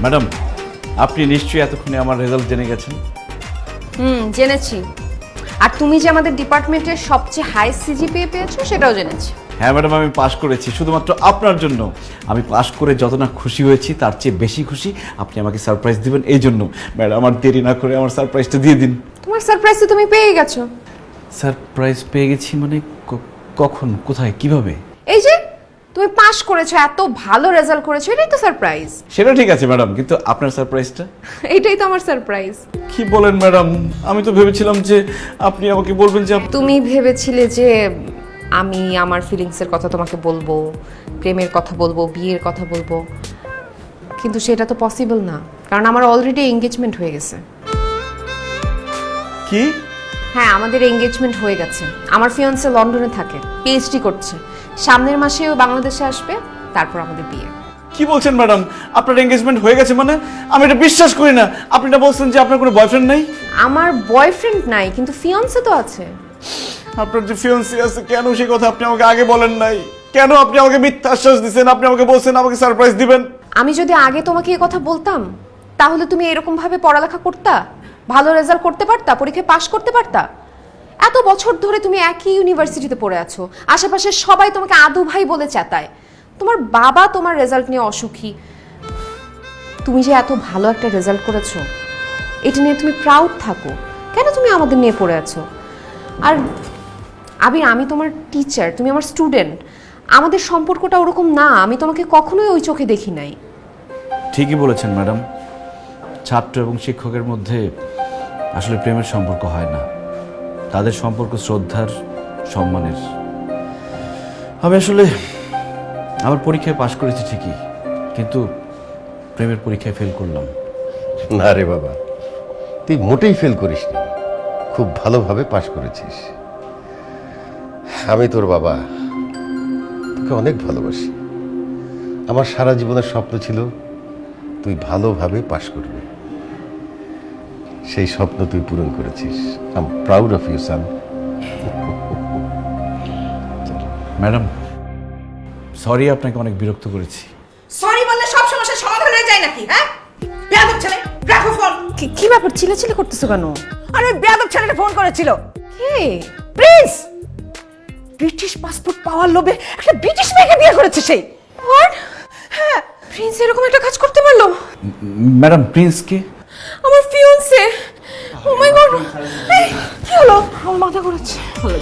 Madam, আপনি নিশ্চয়ই এতক্ষণে আমার রেজাল্ট জেনে গেছেন। জেনেছি। আর তুমি যে আমাদের ডিপার্টমেন্টের সবচেয়ে হাই সিজিপিএ পেয়েছো সেটাও জেনেছি। হ্যাঁ ম্যাডাম, আমি পাশ করেছি শুধুমাত্র আপনার জন্য। আমি পাশ করে যত না খুশি হয়েছি তার চেয়ে বেশি খুশি আপনি আমাকে সারপ্রাইজ দিবেন এই জন্য। ম্যাডাম, আমার দেরি না করে আমার সারপ্রাইজটা দিয়ে দিন। তোমার সারপ্রাইজ তো তুমি পেয়ে গেছো। সারপ্রাইজ পেয়ে গেছি মানে কখন, কোথায়, কিভাবে? এই যে তুমি পাশ করেছো, এত ভালো রেজাল্ট করেছো, এটাই তো সারপ্রাইজ। সেটা ঠিক আছে ম্যাডাম, কিন্তু আপনার সারপ্রাইজটা? এটাই তো আমার সারপ্রাইজ। কি বলেন ম্যাডাম? আমি তো ভেবেছিলাম যে আপনি আমাকে বলবেন যে তুমি ভেবেছিলে যে আমি আমার ফিলিংসের কথা তোমাকে বলবো, প্রেমের কথা বলবো, বিয়ের কথা বলবো, কিন্তু সেটা তো পসিবল না, কারণ আমার অলরেডি এঙ্গেজমেন্ট হয়ে গেছে। কি? হ্যাঁ, আমাদের এঙ্গেজমেন্ট হয়ে গেছে। আমার ফিয়ান্সে লন্ডনে থাকে, পিএইচডি করছে। সামনের মাসেও বাংলাদেশে আসবে, তারপর আমাদের বিয়ে। কি বলছেন ম্যাডাম? আপনার এঙ্গেজমেন্ট হয়ে গেছে মানে? আমি এটা বিশ্বাস করি না। আপনি না বলছেন যে আপনার কোনো বয়ফ্রেন্ড নাই? আমার বয়ফ্রেন্ড নাই, কিন্তু ফিয়ান্সে তো আছে। আপনার যে ফিয়ান্সি আছে, কেন সেই কথা আপনি আমাকে আগে বলেন নাই? কেন আপনি আমাকে মিথ্যা আশ্বাস দিচ্ছেন? আপনি আমাকে বলছেন আমাকে সারপ্রাইজ দিবেন। আমি যদি আগে তোমাকে এই কথা বলতাম, তাহলে তুমি এরকম ভাবে পড়ালেখা করতা, ভালো রেজাল্ট করতে পারতা, পরীক্ষায় পাশ করতে পারতা। এত বছর ধরে তুমি একই ইউনিভার্সিটিতে পড়ে আছো, আশেপাশে সবাই তোমাকে আদু ভাই বলে চেতায়। তোমার বাবা তোমার রেজাল্ট নিয়ে অসুখী। তুমি যে এত ভালো একটা রেজাল্ট করেছো, এটা নিয়ে তুমি প্রাউড থাকো। কেন তুমি আমাদের নিয়ে পড়ে আছো? আর আবির, আমি তোমার টিচার, তুমি আমার স্টুডেন্ট। আমাদের সম্পর্কটা ওরকম না। আমি তোমাকে কখনোই ওই চোখে দেখি নাই। ঠিকই বলেছেন ম্যাডাম, ছাত্র এবং শিক্ষকের মধ্যে আসলে প্রেমের সম্পর্ক হয় না, তাদের সম্পর্ক শ্রদ্ধার, সম্মানের। আমি আসলে আমার পরীক্ষায় পাশ করেছি ঠিকই, কিন্তু প্রেমের পরীক্ষায় ফেল করলাম। না রে বাবা, তুই মোটেই ফেল করিসনি, খুব ভালোভাবে পাশ করেছিস। আমি তোর বাবা, তোকে অনেক ভালোবাসি। আমার সারা জীবনের স্বপ্ন ছিল তুই ভালোভাবে পাশ করবি। সেই স্বপ্ন তুই পূরণ করেছিস। I am proud of you son. Madam, sorry আপনাকে অনেক বিরক্ত করেছি। সরি বললে সব সমস্যার সমাধান হয়ে যায় নাকি? হ্যাঁ, বেয়াদব ছেলে, রাখো ফোন। কি ব্যাপার, চিল্লাচিল্লি করতেছো কেন? আর ওই বেয়াদব ছেলেটা ফোন করেছিল। কে? প্রিন্স ব্রিটিশ পাসপোর্ট পাওয়ার লোভে একটা ব্রিটিশ মেয়েকে বিয়ে করেছে সেই। হোয়াট? হ্যাঁ, প্রিন্স এরকম একটা কাজ করতে পারলো? ম্যাডাম, প্রিন্সকে? আমার ফিয়ান্সে। ও মাই গড, কি হলো? আমার মাথা ঘুরাচ্ছে। ভালো,